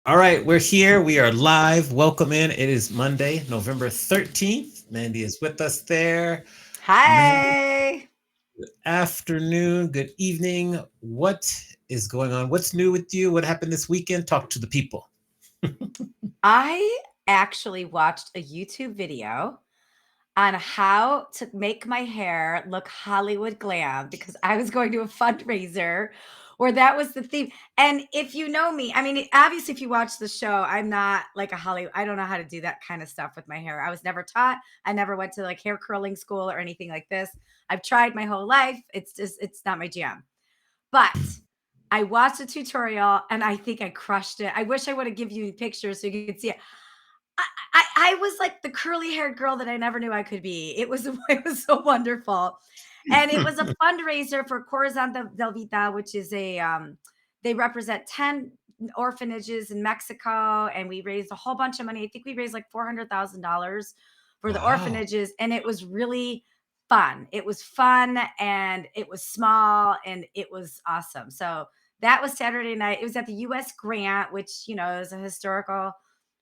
All right, we're here. We are live. Welcome in. It is Monday, November 13th. Mandy is with us there. Mandy, Hi. afternoon, good evening. What is going on? What's new with you? What happened this weekend? Talk to the people. I actually watched a YouTube video on how to make my hair look Hollywood glam because I was going to a fundraiser where that was the theme. And if you know me, I mean, obviously, if you watch the show, I'm not like a Hollywood. I don't know how to do that kind of stuff with my hair. I was never taught. I never went to like hair curling school or anything like this. I've tried my whole life. It's not my jam. But I watched a tutorial and I think I crushed it. I wish I would have given you pictures so you could see it. I was like the curly haired girl that I never knew I could be. It was it was so wonderful. And it was a fundraiser for Corazon del Vita, which is they represent 10 orphanages in Mexico. And we raised a whole bunch of money. I think we raised like $400,000 for the Wow. orphanages. And it was really fun. It was fun and it was small and it was awesome. So that was Saturday night. It was at the US Grant, which, is a historical,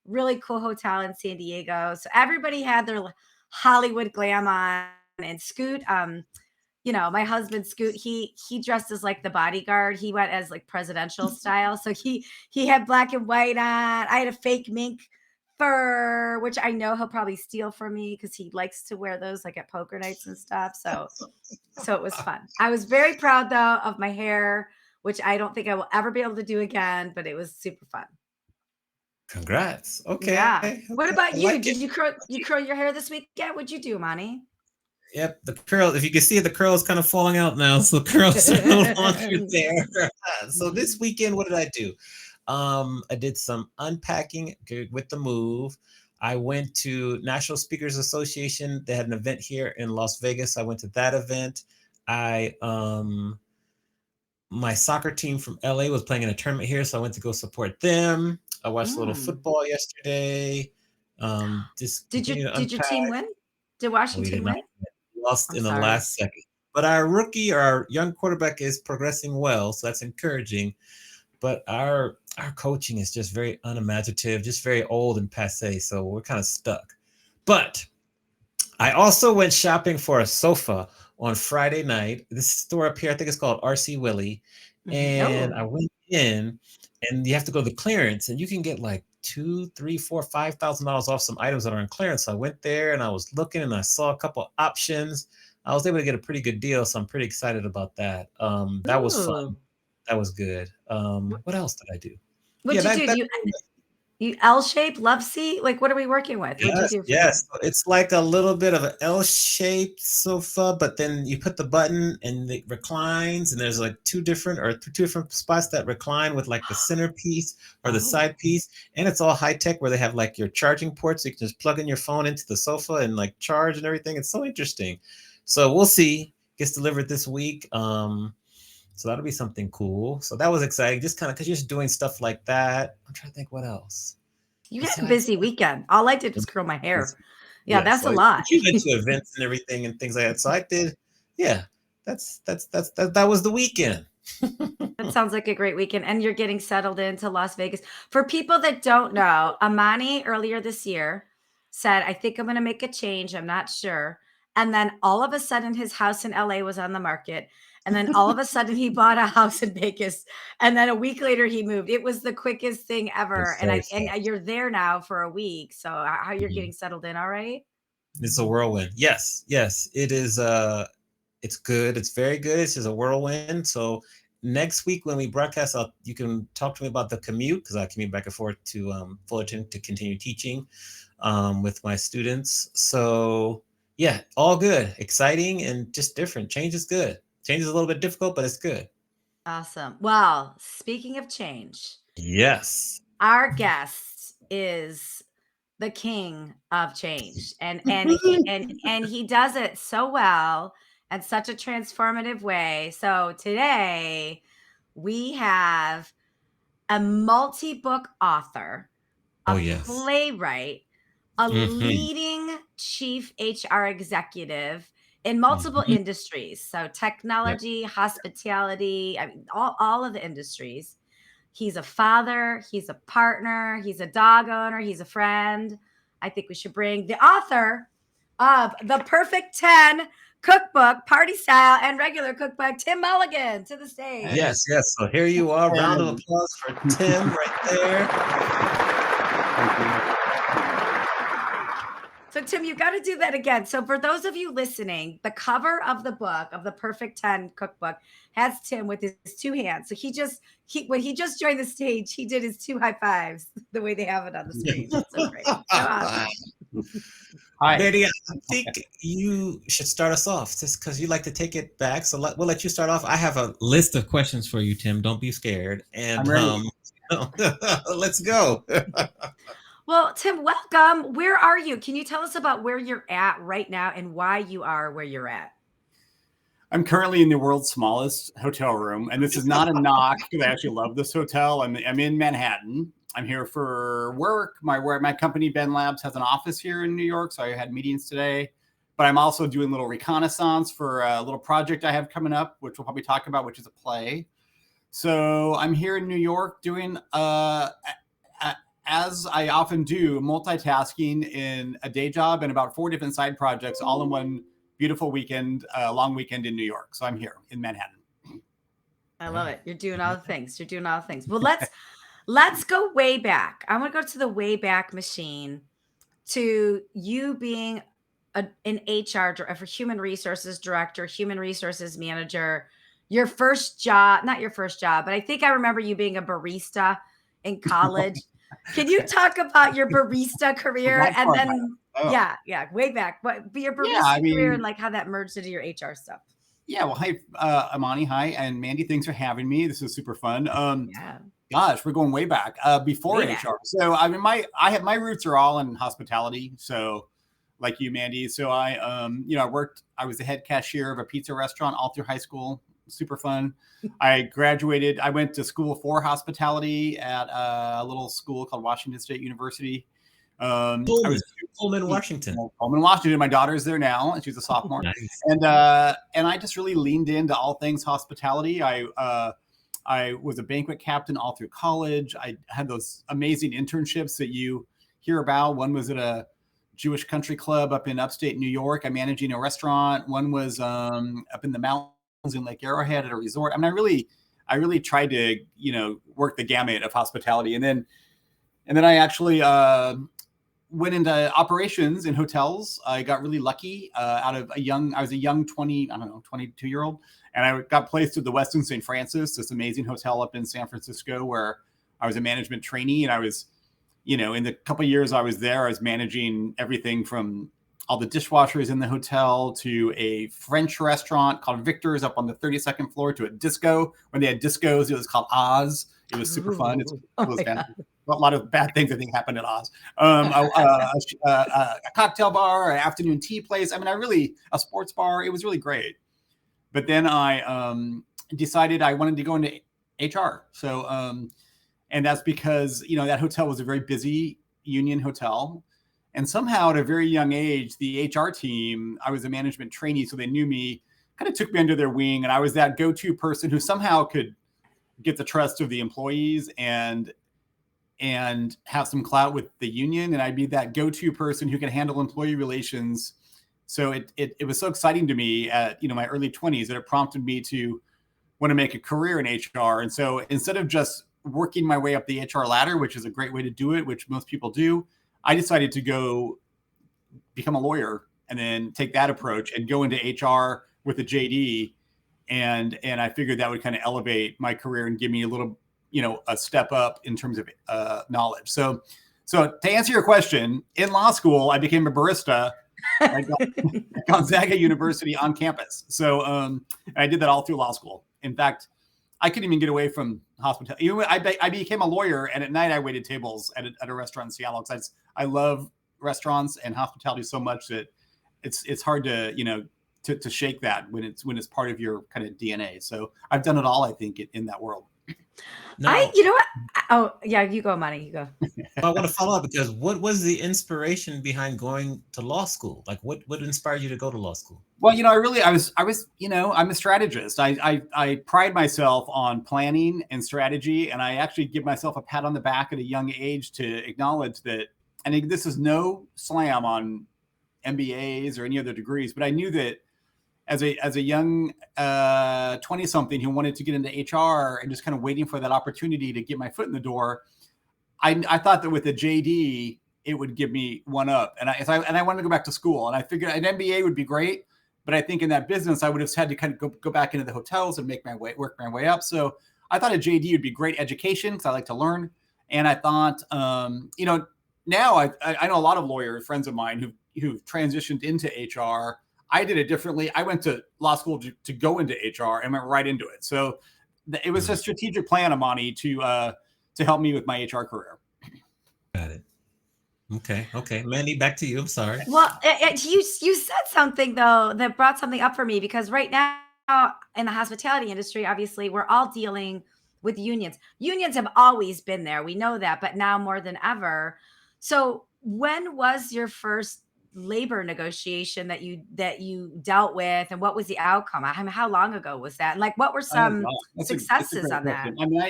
really cool hotel in San Diego. So everybody had their Hollywood glam on and Scoot. My husband Scoot, he dressed as like the bodyguard. He went as like presidential style. So he had black and white on. I had a fake mink fur, which I know he'll probably steal from me because he likes to wear those like at poker nights and stuff. So it was fun. I was very proud though of my hair, which I don't think I will ever be able to do again, but it was super fun. Congrats. Okay. Yeah. Okay. What I about like you? it. Did you curl your hair this weekend? What'd you do, Monty? Yep. The curl, if you can see it, the curl is kind of falling out now. So the curls are no longer there. So this weekend, what did I do? I did some unpacking with the move. I went to National Speakers Association. They had an event here in Las Vegas. I went to that event. I My soccer team from LA was playing in a tournament here, so I went to go support them. I watched a little Mm. football yesterday. Just Did your continue to did your unpack. team win? Did We did Washington not win? lost I'm in the sorry. last second. But our rookie, our young quarterback is progressing well, so that's encouraging. But our coaching is just very unimaginative, just very old and passe, so we're kind of stuck. But I also went shopping for a sofa on Friday night. This store up here, I think it's called RC Willie. Mhm. And I Oh. went in and you have to go to the clearance and you can get like two, three, four, $5,000 off some items that are on clearance. So I went there and I was looking and I saw a couple options. I was able to get a pretty good deal, so I'm pretty excited about that. That was fun. Ooh. That was good. What What else did I do? Yeah, what'd you do? that You L shape, love seat? Like what are we working with? What'd you Yes, do for yes. the So it's like a little bit of an L-shaped sofa, but then you put the button and it reclines, and there's like two different spots that recline with like the centerpiece or the Oh. side piece, and it's all high tech where they have like your charging ports, so you can just plug in your phone into the sofa and like charge and everything. It's so interesting. So we'll see. Gets delivered this week. So that'll be something cool. So that was exciting. Just kind of because you're just doing stuff like that. I'm trying to think what else You had a besides. busy weekend. All I did was curl my hair. Yeah, Yes, that's so a lot. you went to events and everything and things like that. So I did, yeah. That was the weekend. That sounds like a great weekend, and you're getting settled into Las Vegas. For people that don't know, Amani earlier this year said, "I think I'm gonna make a change, I'm not sure." And then all of a sudden his house in LA was on the market, and then all of a sudden he bought a house in Vegas, and then a week later he moved. It was the quickest thing ever, It's and very I and fast. you're there now for a week. So how you're Mhm. getting settled in, all right? It's a whirlwind. Yes, yes, it is. It's good. It's very good. It's just a whirlwind. So next week when we broadcast, you can talk to me about the commute because I commute back and forth to Fullerton to continue teaching with my students. So yeah, all good, exciting, and just different. Change is good. Change is a little bit difficult, but it's good. Awesome. Well, speaking of change, Yes. our guest is the king of change and he does it so well and such a transformative way. So today we have a multi-book author, Oh a yes. playwright, a Mhm, leading chief HR executive in multiple mhm. industries. So Yep. technology, hospitality, I mean all of the industries. He's a father, he's a partner, he's a dog owner, he's a friend. I think we should bring the author of The Perfect 10 Cookbook, Party Style and Regular Cookbook, Tim Mulligan, to the stage. Yes, yes. So here you are. Round of applause for Tim right there. Thank you. So, Tim, you got to do that again. So, for those of you listening, the cover of the book of the Perfect 10 Cookbook has Tim with his two hands. So when he just joined the stage, he did his two high fives the way they have it on the screen. It's so great. So awesome. Hi. Mandy, I think you should start us off just because you like to take it back. So we'll let you start off. I have a list of questions for you, Tim. Don't be scared. And I'm ready. let's go. Well, Tim, welcome. Where are you? Can you tell us about where you're at right now and why you are where you're at? I'm currently in the world's smallest hotel room, and this is not a knock because I actually love this hotel. I'm in Manhattan. I'm here for work. My company, Ben Labs, has an office here in New York, so I had meetings today. But I'm also doing a little reconnaissance for a little project I have coming up, which we'll probably talk about, which is a play. So I'm here in New York doing, as I often do, multitasking in a day job and about 4 different side projects, all in one beautiful weekend, long weekend in New York. So I'm here in Manhattan. I love it. You're doing all the things. You're doing all the things. Well, let's go way back. I want to go to the way back machine to you being an HR for human resources director, human resources manager. Your first job, not your first job, but I think I remember you being a barista in college. Can you talk about your barista career and then yeah, way back, but your barista career and like how that merged into your HR stuff? Yeah, well, hi, Amani, hi, and Mandy. Thanks for having me. This is super fun. Yeah. Gosh, we're going way back before Way HR. back. So I mean, my roots are all in hospitality. So like you, Mandy. So I was the head cashier of a pizza restaurant all through high school. Super fun. I graduated. I went to school for hospitality at a little school called Washington State University. Pullman, Washington. Pullman, Washington. My daughter's there now, and she's a sophomore. Nice. And I just really leaned into all things hospitality. I was a banquet captain all through college. I had those amazing internships that you hear about. One was at a Jewish country club up in upstate New York. I'm managing a restaurant. One was up in the mountains in Lake Arrowhead at a resort. I mean, I really tried to, work the gamut of hospitality. And then I actually went into operations in hotels. I got really lucky I was a young 22-year-old. And I got placed at the Westin St. Francis, this amazing hotel up in San Francisco where I was a management trainee. And I was, in the couple of years I was there, I was managing everything from all the dishwashers in the hotel to a French restaurant called Victor's up on the 32nd floor to a disco. When they had discos, it was called Oz. It was super fun. A lot of bad things I think happened at Oz. A cocktail bar, an afternoon tea place. I mean, a sports bar. It was really great. But then I decided I wanted to go into HR. So, and that's because, that hotel was a very busy union hotel. And somehow at a very young age, the HR team, I was a management trainee, so they knew me, kind of took me under their wing. And I was that go-to person who somehow could get the trust of the employees and have some clout with the union. And I'd be that go-to person who could handle employee relations. So it was so exciting to me at, my early 20s that it prompted me to want to make a career in HR. And so instead of just working my way up the HR ladder, which is a great way to do it, which most people do, I decided to go become a lawyer and then take that approach and go into HR with a JD. And I figured that would kind of elevate my career and give me a little, a step up in terms of knowledge. So to answer your question, in law school, I became a barista at Gonzaga University on campus. So I did that all through law school. In fact, I couldn't even get away from hospitality. I became a lawyer, and at night I waited tables at a restaurant in Seattle because I love restaurants and hospitality so much that it's hard to to shake that when it's part of your kind of DNA. So I've done it all, I think, in that world. Now, You know what? Oh, yeah, you go, Money. You go. I want to follow up because what was the inspiration behind going to law school? Like, what inspired you to go to law school? Well, I was, I'm a strategist. I pride myself on planning and strategy, and I actually give myself a pat on the back at a young age to acknowledge that. And this is no slam on MBAs or any other degrees, but I knew that as a young 20 something who wanted to get into HR and just kind of waiting for that opportunity to get my foot in the door, I thought that with a JD it would give me one up, and I wanted to go back to school, and I figured an MBA would be great. But I think in that business, I would have had to kind of go back into the hotels and work my way up. So I thought a JD would be great education because I like to learn. And I thought, now I know a lot of lawyers, friends of mine who've transitioned into HR. I did it differently. I went to law school to go into HR and went right into it. So it was a strategic plan, Amani, to help me with my HR career. Got it. Okay. Mandy, back to you. I'm sorry. Well, you said something though that brought something up for me, because right now in the hospitality industry, obviously we're all dealing with unions. Unions have always been there. We know that, but now more than ever. So when was your first labor negotiation that you dealt with, and what was the outcome? I mean, how long ago was that? And like, what were some successes on that? I mean,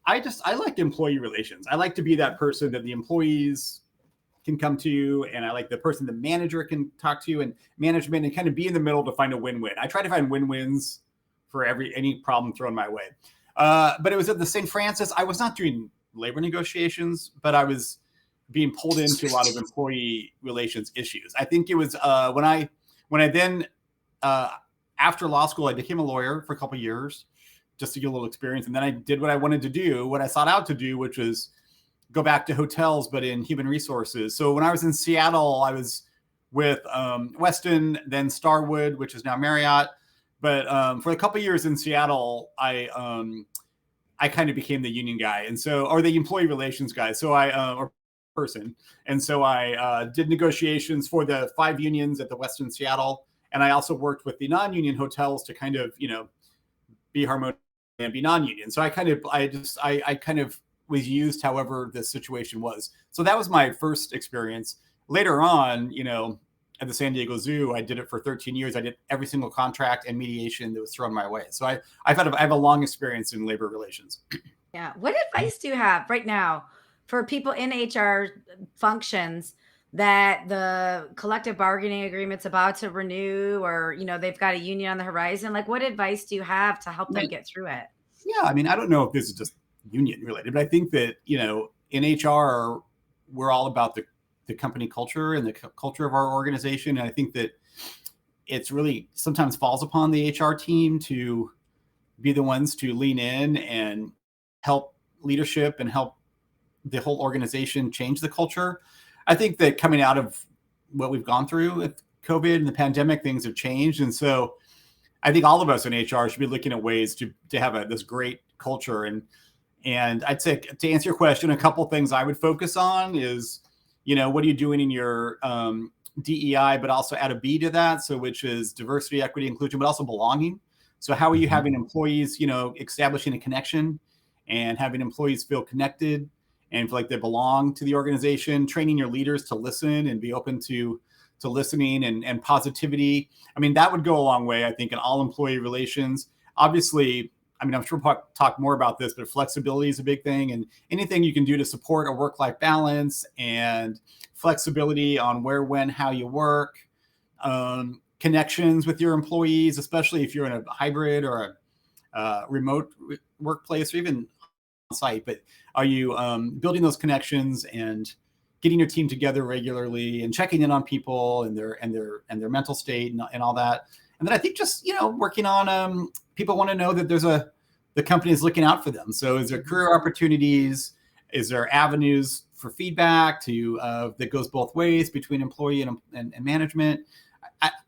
I like employee relations. I like to be that person that the employees can come to you, and I like the person the manager can talk to, and management, and kind of be in the middle to find a win-win. I try to find win-wins for any problem thrown my way. But it was at the St. Francis. I was not doing labor negotiations, but I was being pulled into a lot of employee relations issues. I think it was when I then after law school, I became a lawyer for a couple of years just to get a little experience, and then I did what I wanted to do, what I sought out to do, which was go back to hotels, but in human resources. So when I was in Seattle, I was with Westin, then Starwood, which is now Marriott. But for a couple of years in Seattle, I kind of became the union guy, or the employee relations guy. So or person. And so I did negotiations for the 5 unions at the Westin Seattle. And I also worked with the non-union hotels to kind of, be harmonious and be non-union. So I kind of was used however the situation was. So that was my first experience. Later on, at the San Diego Zoo, I did it for 13 years. I did every single contract and mediation that was thrown my way. So I have a long experience in labor relations. Yeah. What advice do you have right now for people in HR functions that the collective bargaining agreement's about to renew, or, they've got a union on the horizon? Like, what advice do you have to help them get through it? Yeah. I mean, I don't know if this is just union related, but I think that, in HR, we're all about the company culture and the culture of our organization. And I think that it's really sometimes falls upon the HR team to be the ones to lean in and help leadership and help the whole organization change the culture. I think that coming out of what we've gone through with COVID and the pandemic, things have changed. And so I think all of us in HR should be looking at ways to have this great culture. And I'd say, to answer your question, a couple of things I would focus on is, what are you doing in your DEI, but also add a B to that. So which is diversity, equity, inclusion, but also belonging. So how are you having employees, establishing a connection and having employees feel connected and feel like they belong to the organization, training your leaders to listen and be open to listening and positivity. I mean, that would go a long way, I think, in all employee relations. Obviously, I mean, I'm sure we'll talk more about this, but flexibility is a big thing. And anything you can do to support a work-life balance and flexibility on where, when, how you work, connections with your employees, especially if you're in a hybrid or a remote workplace or even on site. But are you building those connections and getting your team together regularly and checking in on people and their mental state and all that? And then I think just, working on people want to know that the company is looking out for them. So is there career opportunities? Is there avenues for feedback that goes both ways between employee and management?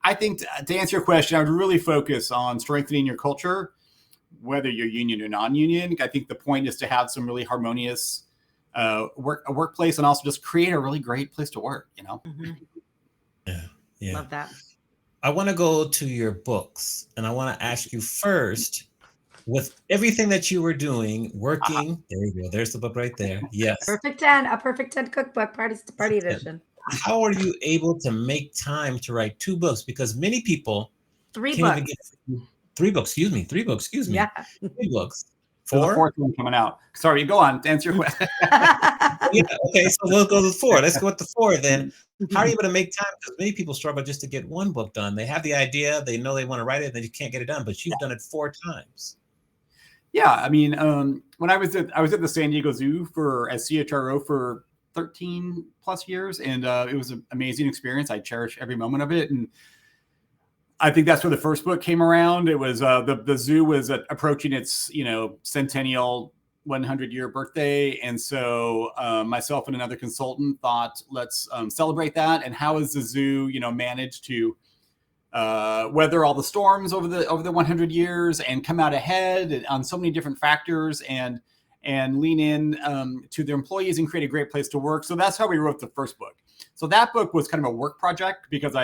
I think to answer your question, I would really focus on strengthening your culture, whether you're union or non-union. I think the point is to have some really harmonious a workplace, and also just create a really great place to work, Mm-hmm. Yeah. Love that. I want to go to your books, and I want to ask you first, with everything that you were doing, working, there you go. There's the book right there. Yes. Perfect 10, a perfect 10 cookbook party edition. How are you able to make time to write 2 books? Because many people 3 can't even books. get 3 books. Excuse me. 3 books. Excuse me. Yeah. 3 books. There's a 4? fourth one coming out. Sorry, go on to answer your question. Yeah. Okay. So we'll go with 4. Let's go with the 4 then. How are you able to make time? Because many people struggle just to get 1 book done. They have the idea, they know they want to write it, and then you can't get it done. But you've done it 4 times. Yeah, I mean, when I was at the San Diego Zoo as CHRO for 13 plus years, and it was an amazing experience. I cherish every moment of it, and I think that's where the first book came around. It was the zoo was approaching its centennial 100-year birthday, and so myself and another consultant thought, let's celebrate that. And how is the zoo managed to weather all the storms over the 100 years and come out ahead on so many different factors and lean in to their employees and create a great place to work. So that's how we wrote the first book. So that book was kind of a work project because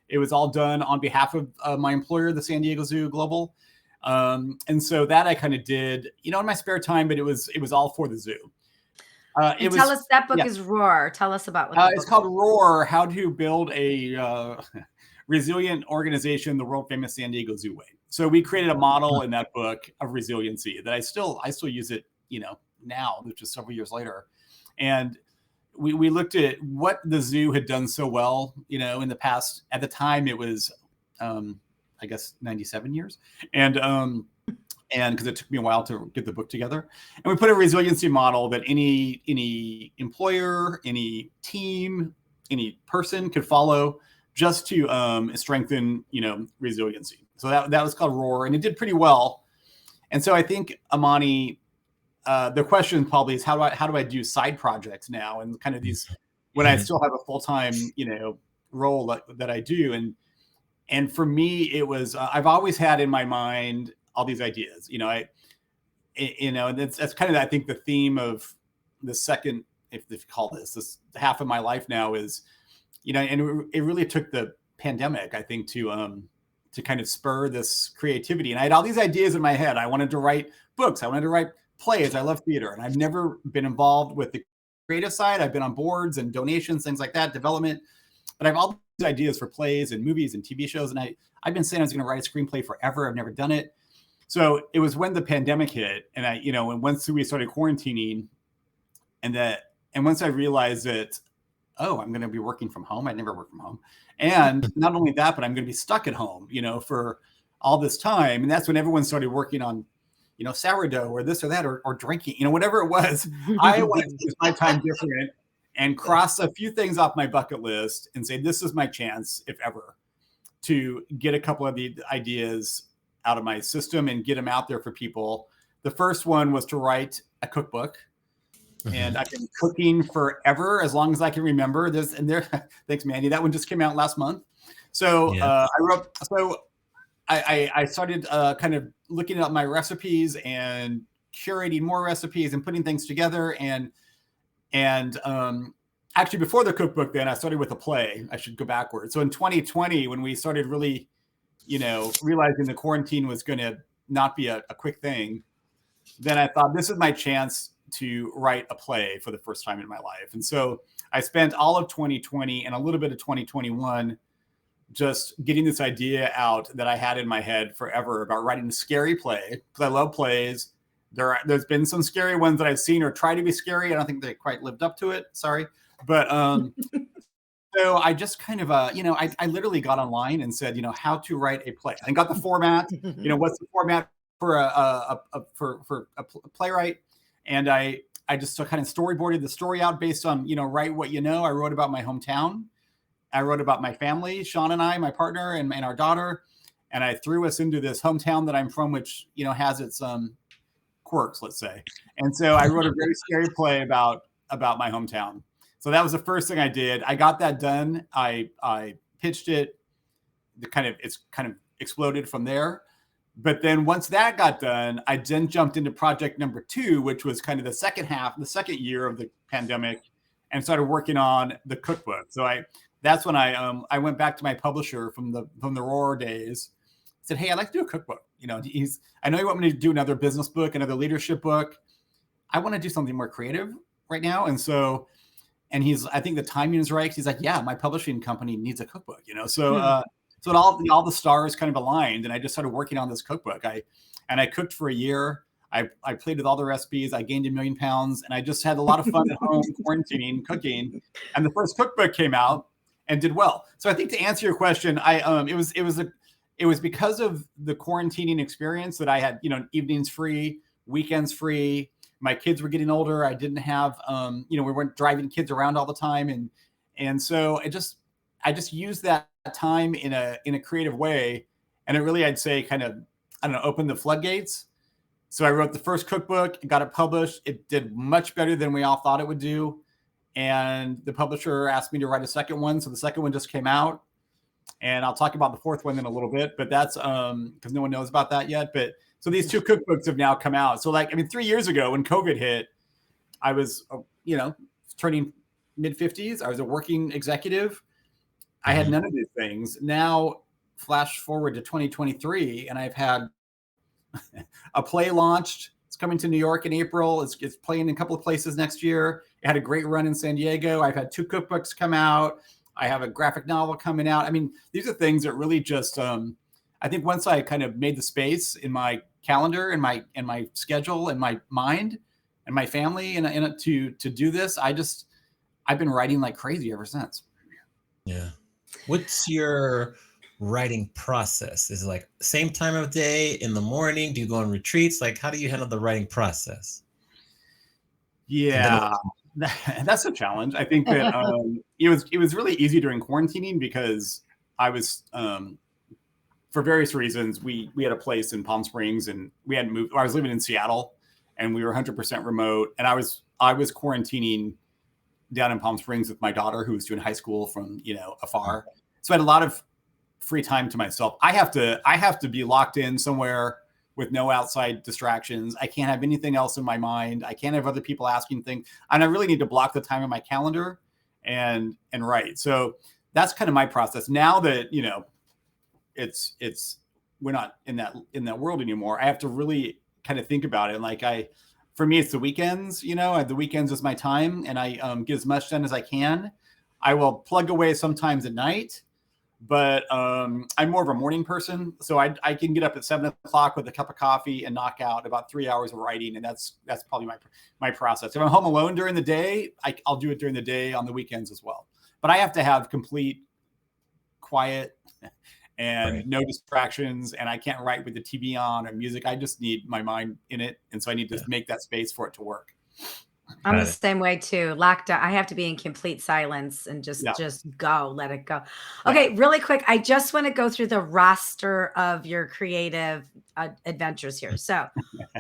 it was all done on behalf of my employer, the San Diego Zoo Global. And so that I kind of did, in my spare time, but it was all for the zoo. Tell us, that book is Roar. Tell us about what it's called Roar, How to Build a Resilient Organization the world famous San Diego Zoo way. So we created a model in that book of resiliency that I still use it, now, which is several years later. And we looked at what the zoo had done so well, in the past. At the time, it was, I guess, 97 years. And because it took me a while to get the book together. And we put a resiliency model that any employer, any team, any person could follow just to strengthen, resiliency. So that was called Roar, and it did pretty well. And so I think, Amani, the question probably is how do I do side projects now, and kind of these when I still have a full-time role that I do. And for me, it was I've always had in my mind all these ideas. And that's kind of, I think, the theme of the second, if you call this half of my life now is, and it really took the pandemic, I think, to kind of spur this creativity. And I had all these ideas in my head. I wanted to write books. I wanted to write plays. I love theater, and I've never been involved with the creative side. I've been on boards and donations, things like that, development. But I have all these ideas for plays and movies and TV shows. And I've been saying I was going to write a screenplay forever. I've never done it. So it was when the pandemic hit, and and once we started quarantining, and once I realized that, oh, I'm going to be working from home. I never worked from home. And not only that, but I'm going to be stuck at home, for all this time. And that's when everyone started working on, sourdough or this or that, or drinking, whatever it was. I wanted to use my time different and cross a few things off my bucket list and say, this is my chance, if ever, to get a couple of the ideas out of my system and get them out there for people. The first one was to write a cookbook. And I've been cooking forever, as long as I can remember. Thanks, Mandy. That one just came out last month. So I started kind of looking at my recipes and curating more recipes and putting things together. And actually, before the cookbook, then I started with a play. I should go backwards. So in 2020, when we started really, realizing the quarantine was going to not be a quick thing, then I thought, this is my chance to write a play for the first time in my life. And so I spent all of 2020 and a little bit of 2021 just getting this idea out that I had in my head forever about writing a scary play, because I love plays. There's been some scary ones that I've seen or tried to be scary. I don't think they quite lived up to it. Sorry. But so I just kind of, I literally got online and said, how to write a play. I got the format, what's the format for a playwright. And I just kind of storyboarded the story out based on, write what you know. I wrote about my hometown. I wrote about my family, Sean and I, my partner and our daughter. And I threw us into this hometown that I'm from, which, has its quirks, let's say. And so I wrote a very scary play about my hometown. So that was the first thing I did. I got that done. I pitched it. It's kind of exploded from there. But then once that got done, I then jumped into project number 2, which was kind of the second year of the pandemic, and started working on the cookbook. So that's when I went back to my publisher from the Roar days, said, hey, I'd like to do a cookbook. I know you want me to do another business book, another leadership book. I want to do something more creative right now. And I think the timing is right. He's like, yeah, my publishing company needs a cookbook, So all the stars kind of aligned, and I just started working on this cookbook. I cooked for a year. I played with all the recipes. I gained 1 million pounds, and I just had a lot of fun at home quarantining, cooking. And the first cookbook came out and did well. So I think to answer your question, it was because of the quarantining experience that I had, evenings free, weekends free. My kids were getting older. I didn't have, we weren't driving kids around all the time, and so I just used that time in a creative way, and it really, I'd say, kind of, I don't know, opened the floodgates. So I wrote the first cookbook, got it published. It did much better than we all thought it would do. And the publisher asked me to write a second one. So the second one just came out. And I'll talk about the fourth one in a little bit, but that's because no one knows about that yet. But so these two cookbooks have now come out. So 3 years ago when COVID hit, I was, turning mid-50s. I was a working executive. I had none of these things. Now, flash forward to 2023, and I've had a play launched. It's coming to New York in April. It's playing in a couple of places next year. It had a great run in San Diego. I've had 2 cookbooks come out. I have a graphic novel coming out. I mean, these are things that really just, I think once I kind of made the space in my calendar and my schedule and my mind and my family and to do this, I've been writing like crazy ever since. Yeah. What's your writing process? Is it like same time of day, in the morning? Do you go on retreats? Like, how do you handle the writing process? Yeah, that's a challenge. I think that it was really easy during quarantining because I was for various reasons we had a place in Palm Springs, and we had moved. I was living in Seattle, and we were 100% remote, and I was quarantining down in Palm Springs with my daughter, who was doing high school from afar. So I had a lot of free time to myself. I have to be locked in somewhere with no outside distractions. I can't have anything else in my mind. I can't have other people asking things. And I really need to block the time in my calendar and write. So that's kind of my process. Now that, it's we're not in that world anymore, I have to really kind of think about it. For me, it's the weekends, the weekends is my time, and I get as much done as I can. I will plug away sometimes at night, but I'm more of a morning person. So I can get up at 7 o'clock with a cup of coffee and knock out about 3 hours of writing. And that's probably my process. If I'm home alone during the day, I'll do it during the day, on the weekends as well. But I have to have complete quiet and no distractions. And I can't write with the TV on or music. I just need my mind in it. And so I need to make that space for it to work. I'm the same way too. Locked down. I have to be in complete silence and just go, let it go. Okay, really quick. I just want to go through the roster of your creative adventures here. So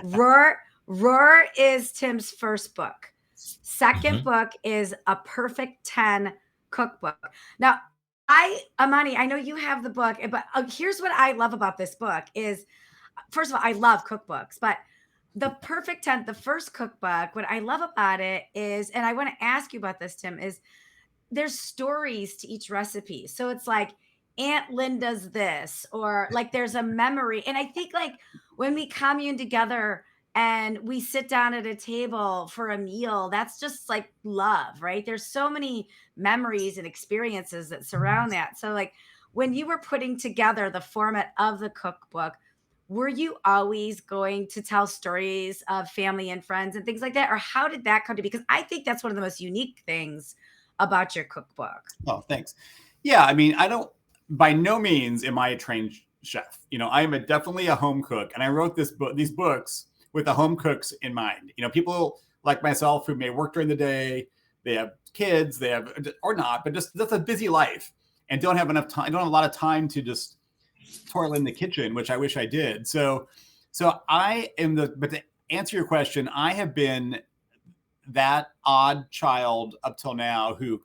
Roar is Tim's first book. Second book is A Perfect 10 cookbook. Now, Amani, I know you have the book, but here's what I love about this book is, first of all, I love cookbooks, but The Perfect 10, the first cookbook, what I love about it is, and I want to ask you about this, Tim, is there's stories to each recipe. So it's like Aunt Linda's this, or like there's a memory. And I think like when we commune together and we sit down at a table for a meal, that's just like love, right? There's so many memories and experiences that surround that. So like when you were putting together the format of the cookbook, were you always going to tell stories of family and friends and things like that? Or how did that come to be? Because I think that's one of the most unique things about your cookbook. Oh, thanks. Yeah, I mean, by no means am I a trained chef. I am definitely a home cook. And I wrote these books with the home cooks in mind. People like myself who may work during the day, they have kids, or not, but that's a busy life and don't have enough time. I don't have a lot of time to just toil in the kitchen, which I wish I did. So I am but to answer your question, I have been that odd child up till now who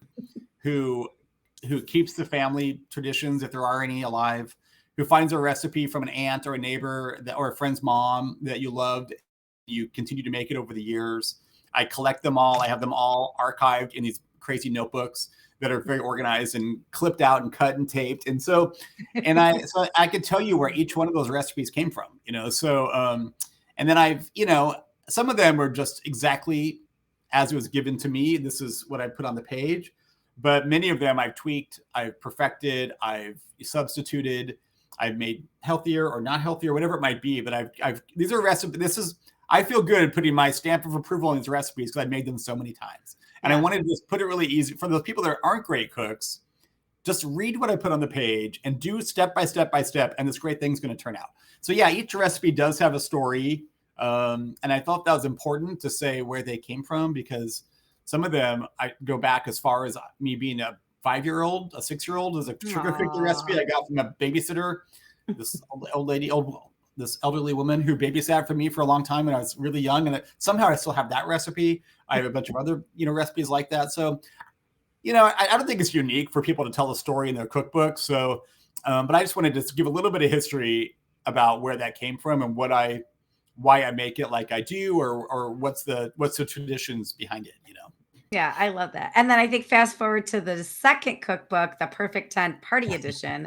keeps the family traditions, if there are any alive, who finds a recipe from an aunt or a neighbor or a friend's mom that you loved. You continue to make it over the years. I collect them all. I have them all archived in these crazy notebooks that are very organized and clipped out and cut and taped. And so I could tell you where each one of those recipes came from, and then some of them are just exactly as it was given to me. This is what I put on the page, but many of them I've tweaked, I've perfected, I've substituted, I've made healthier or not healthier, whatever it might be. But these are recipes. I feel good putting my stamp of approval on these recipes because I've made them so many times. And I wanted to just put it really easy for those people that aren't great cooks. Just read what I put on the page and do step by step by step, and this great thing's going to turn out. So yeah, each recipe does have a story, and I thought that was important to say where they came from, because some of them I go back as far as me being a 5-year-old, a 6-year-old. Is a sugar cookie recipe I got from a babysitter, this this elderly woman who babysat for me for a long time when I was really young, and somehow I still have that recipe. I have a bunch of other recipes like that. So I don't think it's unique for people to tell a story in their cookbook. So, but I just wanted to give a little bit of history about where that came from and why I make it like I do, or what's the traditions behind it. Yeah, I love that. And then I think fast forward to the second cookbook, the Perfect 10 Party Edition.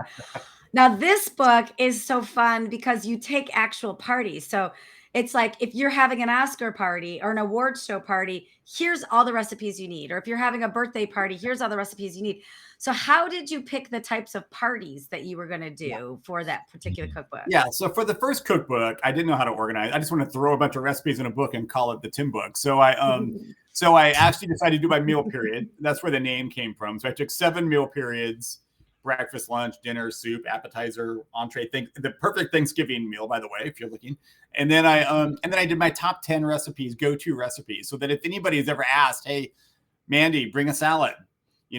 Now, this book is so fun because you take actual parties. So it's like if you're having an Oscar party or an award show party, here's all the recipes you need. Or if you're having a birthday party, here's all the recipes you need. So how did you pick the types of parties that you were going to do for that particular cookbook? Yeah. So for the first cookbook, I didn't know how to organize. I just want to throw a bunch of recipes in a book and call it the Tim book. So I actually decided to do my meal period. That's where the name came from. So I took 7 meal periods: breakfast, lunch, dinner, soup, appetizer, entree. The perfect Thanksgiving meal, by the way, if you're looking. And then I did my top 10 recipes, go-to recipes, so that if anybody's ever asked, hey, Mandy, bring a salad,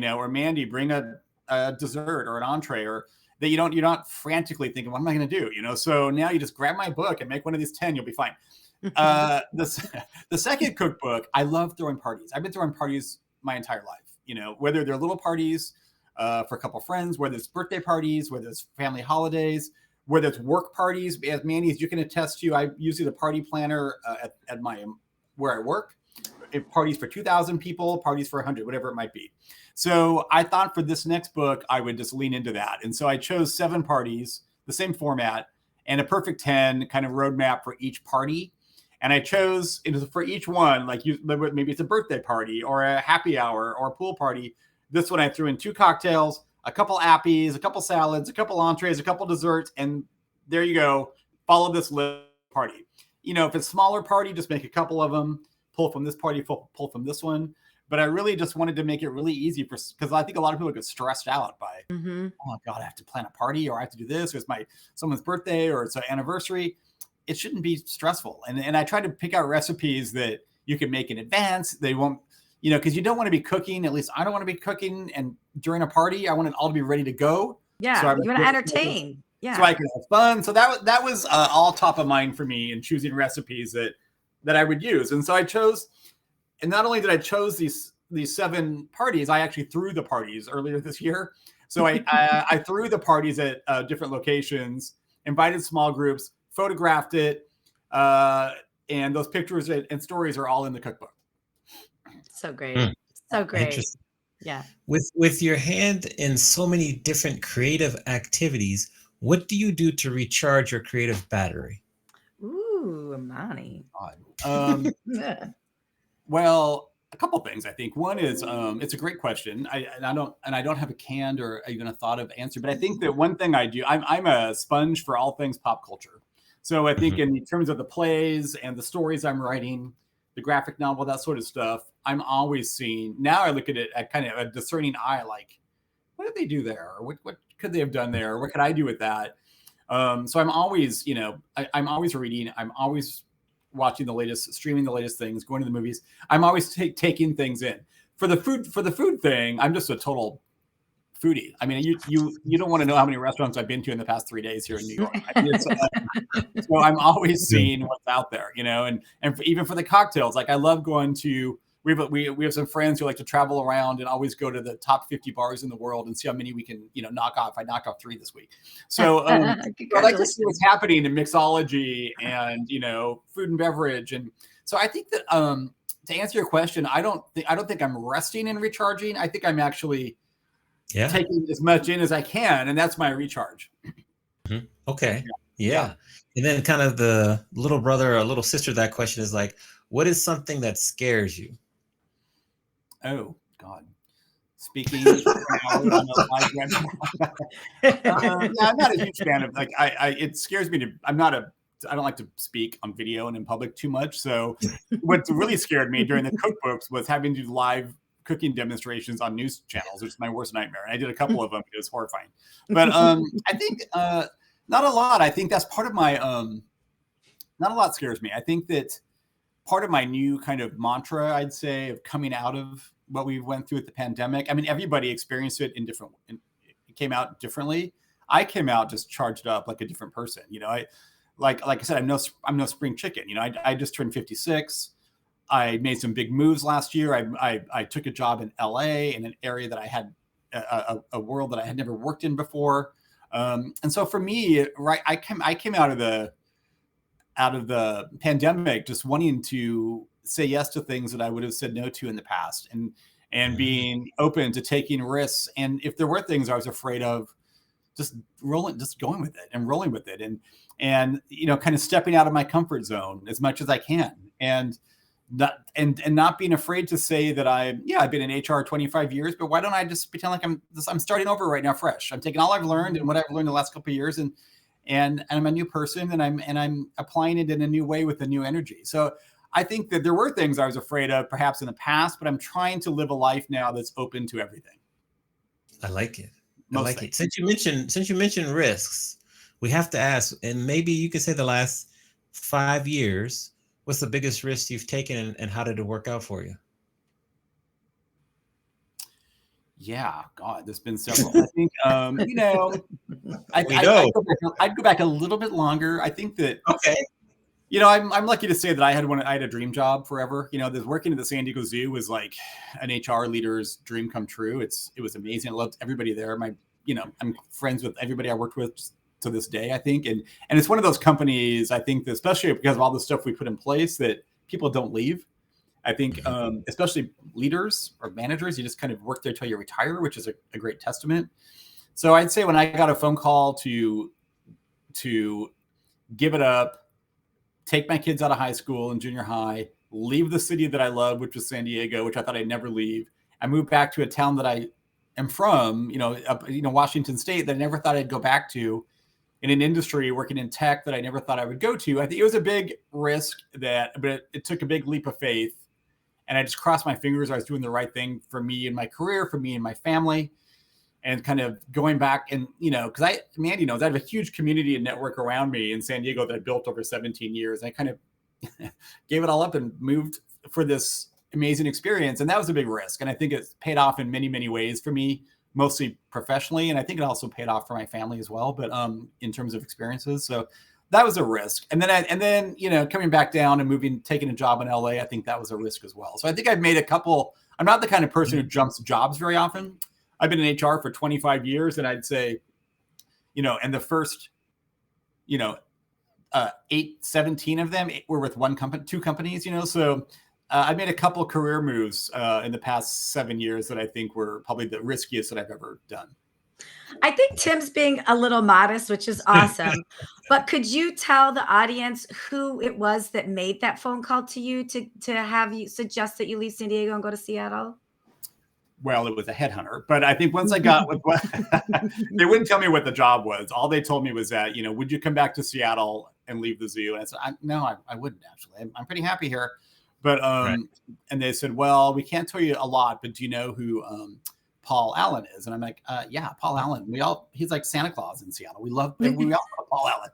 or Mandy, bring a dessert or an entree, or that you're not frantically thinking, what am I going to do? So now you just grab my book and make one of these 10, you'll be fine. The second cookbook, I love throwing parties. I've been throwing parties my entire life, whether they're little parties for a couple of friends, whether it's birthday parties, whether it's family holidays, whether it's work parties. As Mandy, as you can attest to, I usually the party planner at where I work. Parties for 2,000 people, parties for 100, whatever it might be. So I thought for this next book, I would just lean into that. And so I chose 7 parties, the same format, and a perfect 10 kind of roadmap for each party. And I chose for each one, like maybe it's a birthday party or a happy hour or a pool party. This one I threw in 2 cocktails, a couple appies, a couple salads, a couple entrees, a couple desserts, and there you go. Follow this list party. If it's a smaller party, just make a couple of them. Pull from this party, pull from this one. But I really just wanted to make it really easy because I think a lot of people get stressed out by, oh God, I have to plan a party, or I have to do this, or it's someone's birthday, or it's an anniversary. It shouldn't be stressful. And I try to pick out recipes that you can make in advance. They won't, because you don't want to be cooking. At least I don't want to be cooking and during a party. I want it all to be ready to go. Yeah, so you want to entertain. Yeah, so I can have fun. So that was all top of mind for me in choosing recipes that I would use. And so I chose, and not only did I chose these 7 parties, I actually threw the parties earlier this year. So I threw the parties at different locations, invited small groups, photographed it, and those pictures and stories are all in the cookbook. So great. So great. Yeah. With your hand in so many different creative activities, what do you do to recharge your creative battery? Ooh, Amani. Well, a couple things. I think one is it's a great question. I don't have a canned or even a thought of answer, but I think that one thing I do, I'm a sponge for all things pop culture. So I think in terms of the plays and the stories I'm writing, the graphic novel, that sort of stuff, I'm always seeing. Now I look at it at kind of a discerning eye, like, what did they do there? Or what could they have done there? What could I do with that? So I'm always, I'm always reading. I'm always watching the latest, streaming the latest things, going to the movies. I'm always taking things in. For the food thing, I'm just a total foodie. I mean, you don't want to know how many restaurants I've been to in the past 3 days here in New York. I mean, so I'm always seeing what's out there, and even for the cocktails, like I love going to. We have some friends who like to travel around and always go to the top 50 bars in the world and see how many we can, knock off. I knocked off 3 this week. So I like to see what's happening in mixology and, food and beverage. And so I think that to answer your question, I don't think I'm resting and recharging. I think I'm actually Yeah. taking as much in as I can, and that's my recharge. Okay. Yeah. Yeah. And then kind of the little brother or little sister of that question is like, what is something that scares you? Oh God. Speaking now on a live webcam. Yeah, I'm not a huge fan of like it scares me to I don't like to speak on video and in public too much. So what really scared me during the cookbooks was having to do live cooking demonstrations on news channels, which is my worst nightmare. And I did a couple of them. It was horrifying. But I think not a lot. I think that's part of my not a lot scares me. I think that part of my new kind of mantra, I'd say, of coming out of what we went through with the pandemic. I mean, everybody experienced it it came out differently. I came out just charged up like a different person. You know, like I said, I'm no spring chicken. You know, I just turned 56. I made some big moves last year. I took a job in LA in an area that I had a world that I had never worked in before. And so for me, right, I came out of the pandemic just wanting to say yes to things that I would have said no to in the past, and being open to taking risks. And if there were things I was afraid of, just going with it and rolling with it, and you know, kind of stepping out of my comfort zone as much as I can, and not being afraid to say that I've been in HR 25 years, but why don't I just pretend like I'm starting over right now, fresh. I'm taking all I've learned and what I've learned the last couple of years, and I'm a new person, and I'm applying it in a new way with a new energy. So I think that there were things I was afraid of perhaps in the past, but I'm trying to live a life now that's open to everything. I like it. I like it. Since you mentioned risks, we have to ask, and maybe you could say the last 5 years, what's the biggest risk you've taken, and how did it work out for you? Yeah, God, there's been several. I think, you know, I'd go back a little bit longer. I think that, Okay. you know, I'm lucky to say that I had a dream job forever. You know, working at the San Diego Zoo was like an HR leader's dream come true. It was amazing. I loved everybody there. I'm friends with everybody I worked with to this day, I think. And it's one of those companies, I think, that especially because of all the stuff we put in place, that people don't leave. I think, especially leaders or managers, you just kind of work there till you retire, which is a great testament. So I'd say when I got a phone call to give it up, take my kids out of high school and junior high, leave the city that I love, which was San Diego, which I thought I'd never leave. I moved back to a town that I am from, Washington State, that I never thought I'd go back to, in an industry working in tech that I never thought I would go to. I think it was a big risk, but it took a big leap of faith. And I just crossed my fingers I was doing the right thing for me and my career, for me and my family, and kind of going back. And, because Mandy knows I have a huge community and network around me in San Diego that I built over 17 years. I kind of gave it all up and moved for this amazing experience. And that was a big risk. And I think it's paid off in many, many ways for me, mostly professionally. And I think it also paid off for my family as well, but in terms of experiences. So that was a risk. And then, coming back down and taking a job in LA, I think that was a risk as well. So I think I've made a couple. I'm not the kind of person who jumps jobs very often. I've been in HR for 25 years, and I'd say, and the first, 17 of them were with two companies, so I made a couple career moves in the past 7 years that I think were probably the riskiest that I've ever done. I think Tim's being a little modest, which is awesome. But could you tell the audience who it was that made that phone call to you to have you suggest that you leave San Diego and go to Seattle? Well, it was a headhunter, but I think once I got with they wouldn't tell me what the job was. All they told me was that, would you come back to Seattle and leave the zoo? And I said, no, I wouldn't actually. I'm pretty happy here. But right. And they said, well, we can't tell you a lot, but do you know who Paul Allen is? And I'm like, yeah, Paul Allen. He's like Santa Claus in Seattle. We all love Paul Allen.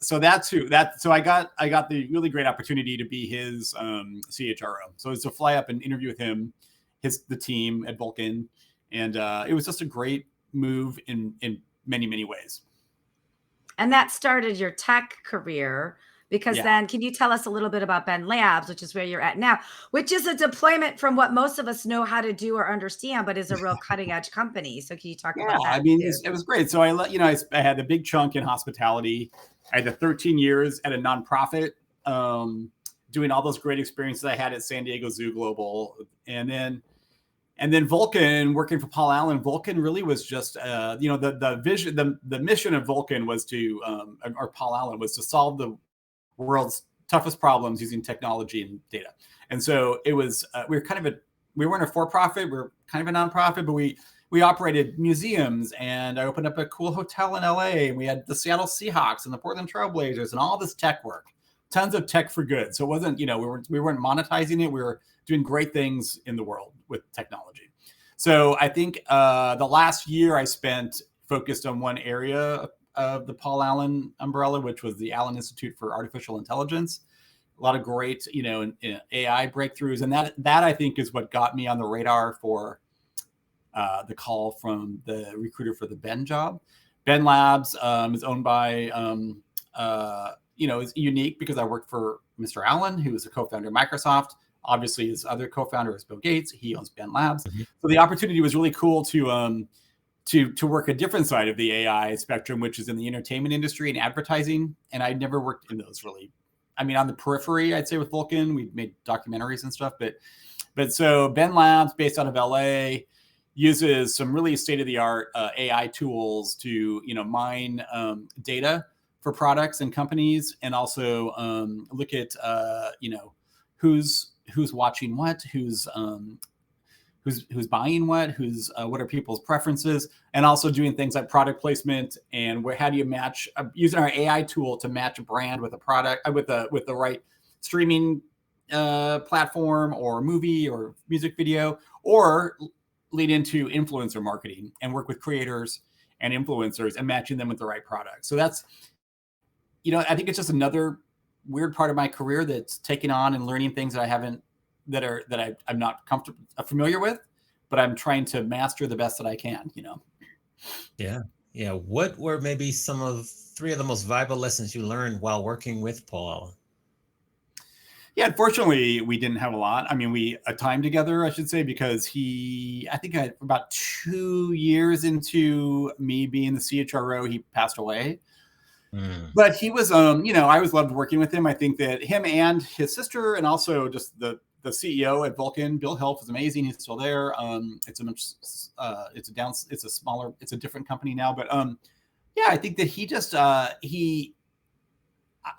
So that's who so I got the really great opportunity to be his CHRO. So it's to fly up and interview with him, the team at Vulcan. And it was just a great move in many, many ways. And that started your tech career. Because then, can you tell us a little bit about Ben Labs, which is where you're at now, which is a deployment from what most of us know how to do or understand, but is a real cutting edge company. So can you talk about that? I mean, it was great. So I had a big chunk in hospitality. I had the 13 years at a nonprofit, doing all those great experiences I had at San Diego Zoo Global. And And then Vulcan, working for Paul Allen, Vulcan really was just, the vision, the mission of Vulcan was to, or Paul Allen was to solve the world's toughest problems using technology and data. And so it was, we weren't a for-profit, we were kind of a nonprofit, but we operated museums, and I opened up a cool hotel in LA, and we had the Seattle Seahawks and the Portland Trailblazers and all this tech work, tons of tech for good. So it wasn't, we weren't monetizing it. We were doing great things in the world with technology. So I think the last year I spent focused on one area of the Paul Allen umbrella, which was the Allen Institute for Artificial Intelligence. A lot of great, AI breakthroughs. And that I think is what got me on the radar for the call from the recruiter for the Ben job. Ben Labs is owned by, is unique because I worked for Mr. Allen, who is a co-founder of Microsoft. Obviously, his other co-founder is Bill Gates. He owns Ben Labs. Mm-hmm. So the opportunity was really cool to work a different side of the AI spectrum, which is in the entertainment industry and advertising. And I'd never worked in those really. I mean, on the periphery, I'd say with Vulcan, we made documentaries and stuff. But so Ben Labs, based out of LA, uses some really state-of-the-art AI tools to mine data for products and companies, and also look at who's watching what, who's buying what are people's preferences, and also doing things like product placement and how do you match using our AI tool to match a brand with a product with the right streaming platform or movie or music video, or lead into influencer marketing and work with creators and influencers and matching them with the right product. So that's, I think it's just another weird part of my career that's taking on and learning things that I'm not familiar with, but I'm trying to master the best that I can, Yeah. What were maybe three of the most valuable lessons you learned while working with Paul Allen? Yeah, unfortunately, we didn't have a lot. I mean, a time together, I should say, because I think about 2 years into me being the CHRO, he passed away. But he was, I always loved working with him. I think that him and his sister, and also just the CEO at Vulcan, Bill Helf, is amazing. He's still there. It's a different company now. But I think that he just, I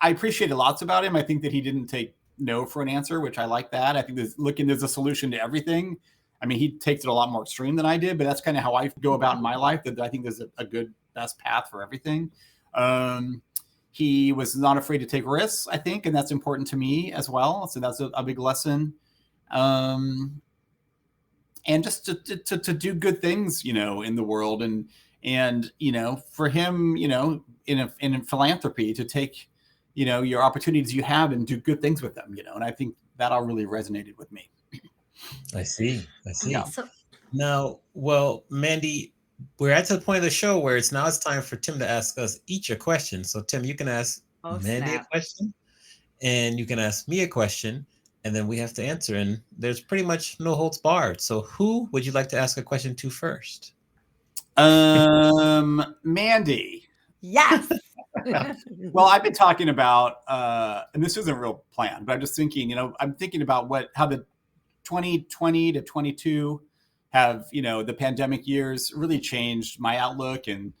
appreciated lots about him. I think that he didn't take no for an answer, which I like that. I think there's a solution to everything. I mean, he takes it a lot more extreme than I did, but that's kind of how I go about in my life, that I think there's a good best path for everything. He was not afraid to take risks, I think, and that's important to me as well. So that's a big lesson. And just to do good things, in the world, and for him, in philanthropy, to take, your opportunities you have and do good things with them, and I think that all really resonated with me. I see. Yeah. Now, well, Mandy, we're at the point of the show where it's time for Tim to ask us each a question. So Tim, you can ask Mandy a question, and you can ask me a question, and then we have to answer. And there's pretty much no holds barred. So who would you like to ask a question to first? Mandy. Yes. Well, I've been talking about, and this isn't real planned, but I'm just thinking, I'm thinking about how the 2020 to 22 have, the pandemic years really changed my outlook and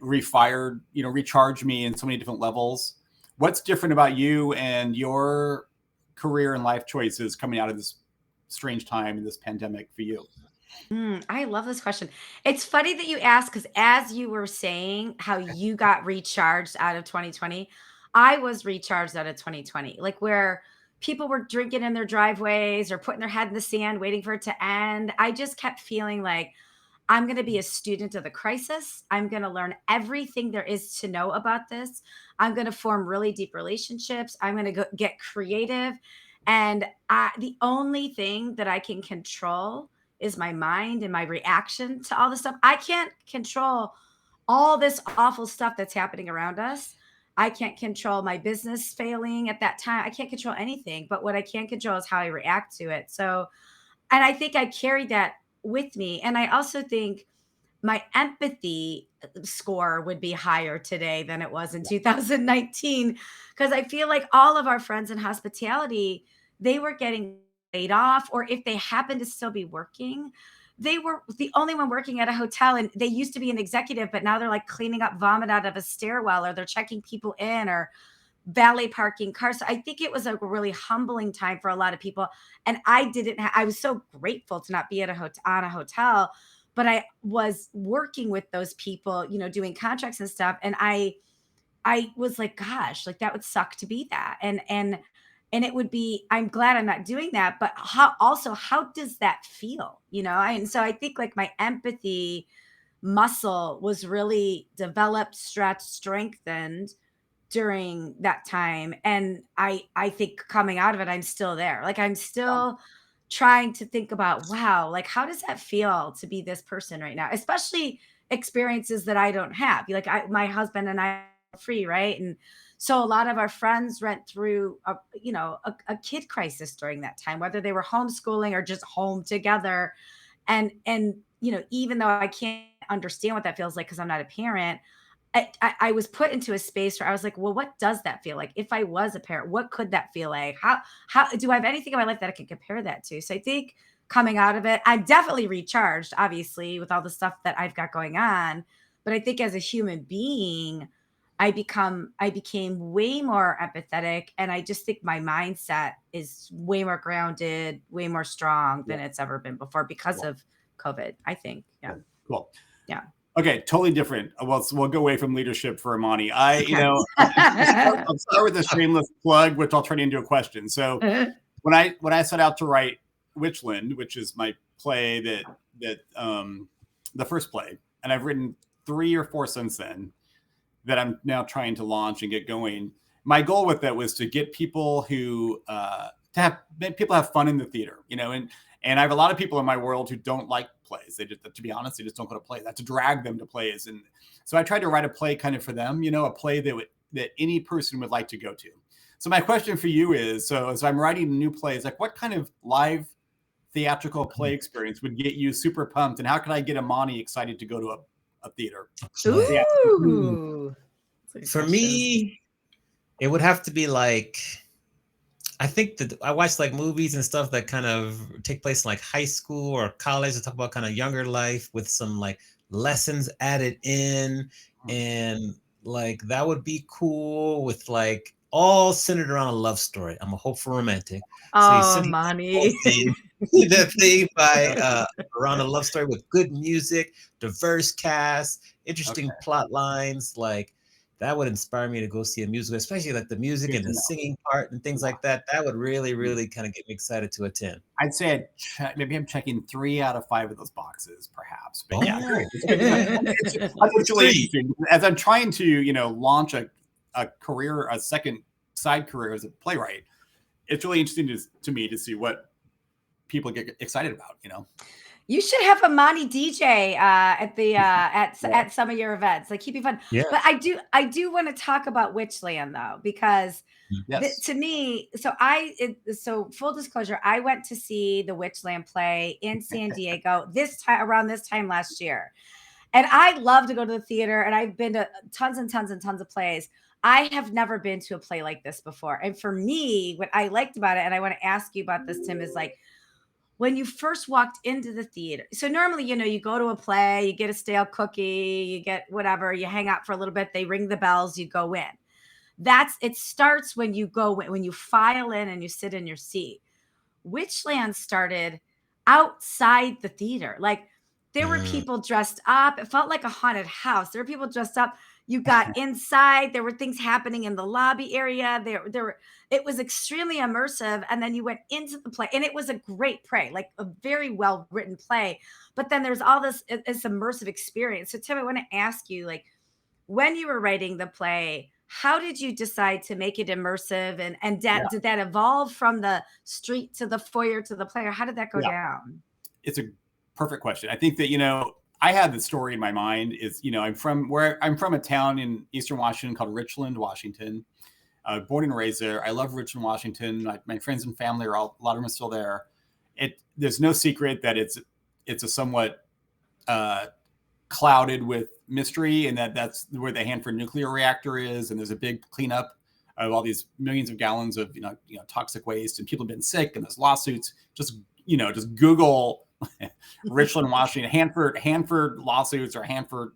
recharged me in so many different levels. What's different about you and your career and life choices coming out of this strange time in this pandemic for you? I love this question. It's funny that you asked, because as you were saying how you got recharged out of 2020, I was recharged out of 2020, like where people were drinking in their driveways or putting their head in the sand, waiting for it to end. I just kept feeling like I'm going to be a student of the crisis. I'm going to learn everything there is to know about this. I'm going to form really deep relationships. I'm going to get creative. And the only thing that I can control is my mind and my reaction to all this stuff. I can't control all this awful stuff that's happening around us. I can't control my business failing at that time. I can't control anything, but what I can control is how I react to it. So, and I think I carried that with me. And I also think my empathy score would be higher today than it was in 2019, because I feel like all of our friends in hospitality, they were getting laid off, or if they happen to still be working, they were the only one working at a hotel, and they used to be an executive, but now they're like cleaning up vomit out of a stairwell, or they're checking people in, or valet parking cars. So I think it was a really humbling time for a lot of people. And I was so grateful to not be at on a hotel, but I was working with those people, doing contracts and stuff. And I was like, gosh, like that would suck to be that. And it would be, I'm glad I'm not doing that, but how does that feel? And so I think like my empathy muscle was really developed, stretched, strengthened during that time. And I think coming out of it, I'm still there. Like I'm still trying to think about, wow, like how does that feel to be this person right now? Especially experiences that I don't have. Like my husband and I are free, right? And so a lot of our friends went through a kid crisis during that time, whether they were homeschooling or just home together. And even though I can't understand what that feels like because I'm not a parent, I was put into a space where I was like, well, what does that feel like? If I was a parent, what could that feel like? How do I have anything in my life that I can compare that to? So I think coming out of it, I'm definitely recharged, obviously, with all the stuff that I've got going on. But I think as a human being, I became way more empathetic. And I just think my mindset is way more grounded, way more strong than it's ever been before because of COVID, I think. Yeah. Cool. Yeah. Okay, totally different. Well, we'll go away from leadership for Imani. I'll start with a shameless plug, which I'll turn into a question. So when I set out to write Witchland, which is my play that the first play, and I've written 3 or 4 since then that I'm now trying to launch and get going. My goal with that was to get people who make people have fun in the theater, and I have a lot of people in my world who don't like plays. To be honest, they just don't go to plays. I have to drag them to plays. And so I tried to write a play kind of for them, a play that any person would like to go to. So my question for you is, so as I'm writing a new plays, like what kind of live theatrical play experience would get you super pumped? And how can I get Imani excited to go to a theater? Ooh. For me, it would have to be like, I think that I watch like movies and stuff that kind of take place in like high school or college to talk about kind of younger life with some like lessons added in. And like, that would be cool with like all centered around a love story. I'm a hopeful romantic. Oh, Imani. That thing by around a love story with good music, diverse cast, interesting plot lines, like that would inspire me to go see a musical, especially like the music and the singing part and things like that. That would really, really kind of get me excited to attend. I'd say maybe I'm checking 3 out of 5 of those boxes, perhaps. But yeah, great. It's really interesting. As I'm trying to, launch a career, a second side career as a playwright, it's really interesting to me to see what people get excited about, You should have Imani DJ at some of your events. Like keep it fun. Yeah. But I do want to talk about Witchland though, because to me, so full disclosure, I went to see the Witchland play in San Diego around this time last year. And I love to go to the theater, and I've been to tons and tons and tons of plays. I have never been to a play like this before. And for me, what I liked about it, and I want to ask you about this, Tim, is like, when you first walked into the theater. So normally, you go to a play, you get a stale cookie, you get whatever, you hang out for a little bit, they ring the bells, you go in. It starts when you when you file in and you sit in your seat. Witchland started outside the theater. Like there were people dressed up. It felt like a haunted house. There were people dressed up. You got inside. There were things happening in the lobby area. It was extremely immersive. And then you went into the play, and it was a great play, like a very well written play. But then there's all this immersive experience. So Tim, I want to ask you, like, when you were writing the play, how did you decide to make it immersive? And did that evolve from the street to the foyer to the play, or how did that go down? It's a perfect question. I think that, I had the story in my mind is, I'm from a town in Eastern Washington called Richland, Washington. Born and raised there. I love Richland, Washington. My friends and family a lot of them are still there. There's no secret that it's a somewhat clouded with mystery, and that's where the Hanford nuclear reactor is. And there's a big cleanup of all these millions of gallons of toxic waste, and people have been sick, and there's lawsuits. Just Google Richland, Washington, Hanford lawsuits or Hanford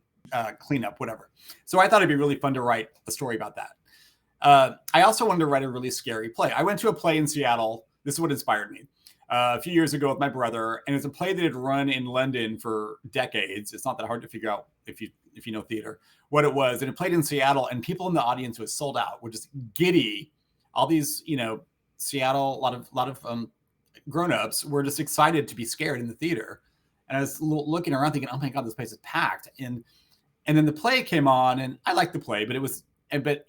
cleanup, whatever. So I thought it'd be really fun to write a story about that. I also wanted to write a really scary play. I went to a play in Seattle. This is what inspired me. A few years ago with my brother, and it's a play that had run in London for decades. It's not that hard to figure out if you know theater, what it was. And it played in Seattle, and people in the audience was sold out, were just giddy. All these, Seattle, a lot of grown-ups were just excited to be scared in the theater. And I was looking around thinking, oh my God, this place is packed. And then the play came on, and I liked the play, but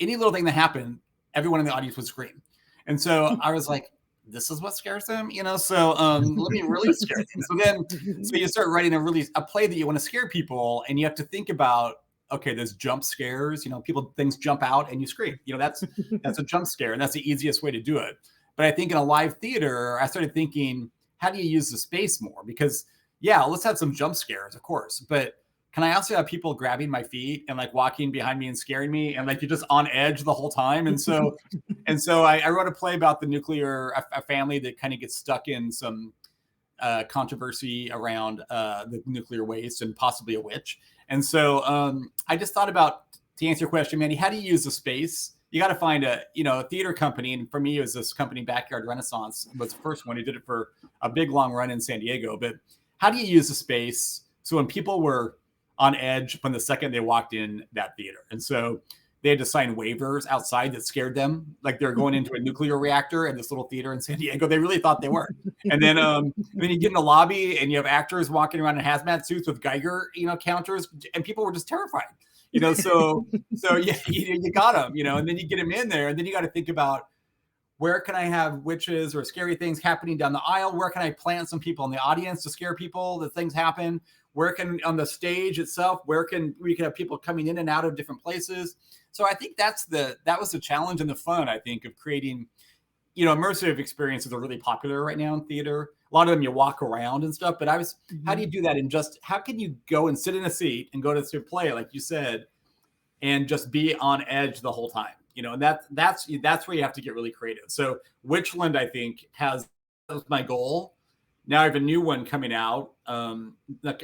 any little thing that happened, everyone in the audience would scream. And so I was like, this is what scares them, so let me really scare them. So you start writing a play that you want to scare people, and you have to think about, okay, there's jump scares, things jump out and you scream, that's a jump scare, and that's the easiest way to do it. But I think in a live theater, I started thinking, how do you use the space more? Because let's have some jump scares, of course, but can I also have people grabbing my feet and like walking behind me and scaring me, and like you're just on edge the whole time? And so I wrote a play about a family that kind of gets stuck in some controversy around the nuclear waste and possibly a witch. And so I just thought about, to answer your question, Mandy, how do you use the space? You got to find a theater company. And for me, it was this company, Backyard Renaissance, was the first one who did it for a big long run in San Diego. But how do you use the space so when people were on edge from the second they walked in that theater? And so they had to sign waivers outside that scared them, like they're going into a nuclear reactor in this little theater in San Diego. They really thought they were. And then you get in the lobby and you have actors walking around in hazmat suits with Geiger, counters, and people were just terrified. So you got them, and then you get them in there, and then you got to think about, where can I have witches or scary things happening down the aisle? Where can I plant some people in the audience to scare people that things happen? Where can, on the stage itself, we can have people coming in and out of different places? So I think that was the challenge and the fun, I think, of creating, immersive experiences are really popular right now in theater. A lot of them you walk around and stuff, but how do you do that? And just, how can you go and sit in a seat and go to play, like you said, and just be on edge the whole time? And that's where you have to get really creative. So Witchland, I think, that was my goal. Now I have a new one coming out that's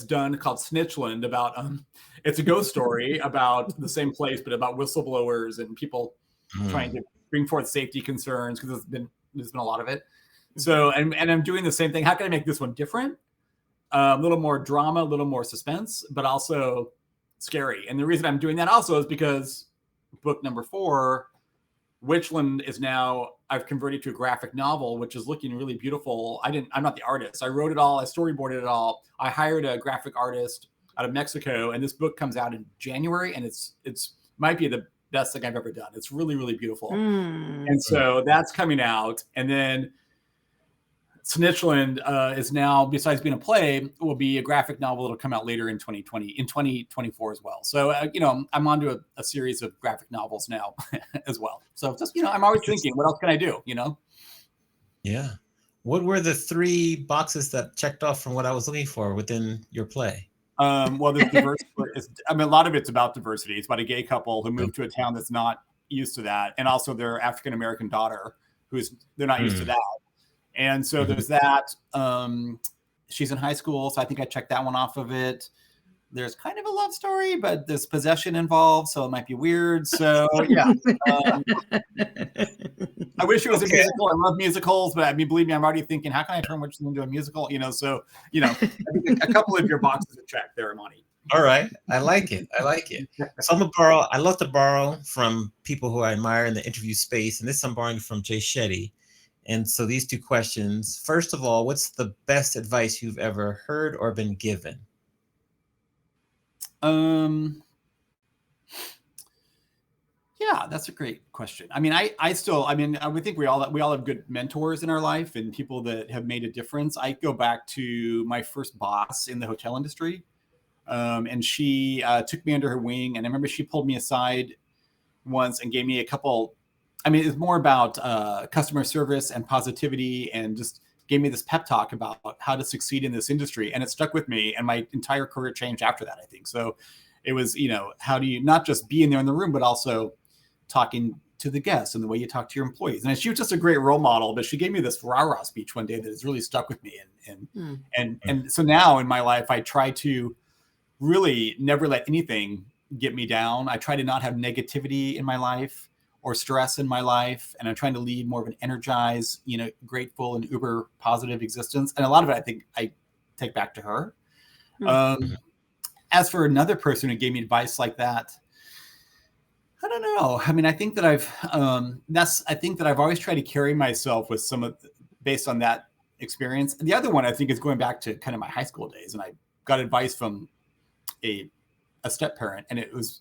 done, called Snitchland, about it's a ghost story about the same place, but about whistleblowers and people trying to bring forth safety concerns, because there's been a lot of it. So and I'm doing the same thing. How can I make this one different? A little more drama, a little more suspense, but also scary. And the reason I'm doing that also is because book number 4, Witchland, is now, I've converted to a graphic novel, which is looking really beautiful. I'm not the artist. I wrote it all. I storyboarded it all. I hired a graphic artist out of Mexico, and this book comes out in January, and it's might be the best thing I've ever done. It's really, really beautiful. And so that's coming out. And then Snitchland is now, besides being a play, will be a graphic novel that'll come out later in 2024 as well. So, I'm onto a series of graphic novels now as well. So just, I'm always thinking, what else can I do, Yeah. What were the 3 boxes that checked off from what I was looking for within your play? Well, there's diversity. A lot of it's about diversity. It's about a gay couple who moved to a town that's not used to that. And also their African-American daughter, they're not used to that. And so there's that. She's in high school, so I think I checked that one off of it. There's kind of a love story, but there's possession involved, so it might be weird. So yeah, I wish it was a musical. I love musicals, but believe me, I'm already thinking, how can I turn Witchland into a musical? So I think a couple of your boxes are checked there, Amani. All right, I like it. So I love to borrow from people who I admire in the interview space, and this I'm borrowing from Jay Shetty. And so these 2 questions. First of all, what's the best advice you've ever heard or been given? Yeah, that's a great question. I would think we all have good mentors in our life and people that have made a difference. I go back to my first boss in the hotel industry. And she took me under her wing. And I remember she pulled me aside once and gave me a couple. It's more about customer service and positivity, and just gave me this pep talk about how to succeed in this industry. And it stuck with me, and my entire career changed after that, I think. So it was, how do you not just be in there in the room, but also talking to the guests and the way you talk to your employees. And she was just a great role model, but she gave me this rah-rah speech one day that has really stuck with me. And so now in my life, I try to really never let anything get me down. I try to not have negativity in my life or stress in my life. And I'm trying to lead more of an energized, grateful and uber positive existence. And a lot of it, I think I take back to her. As for another person who gave me advice like that, I don't know. I mean, I think that I've always tried to carry myself with based on that experience. And the other one I think is going back to kind of my high school days. And I got advice from a step parent, and it was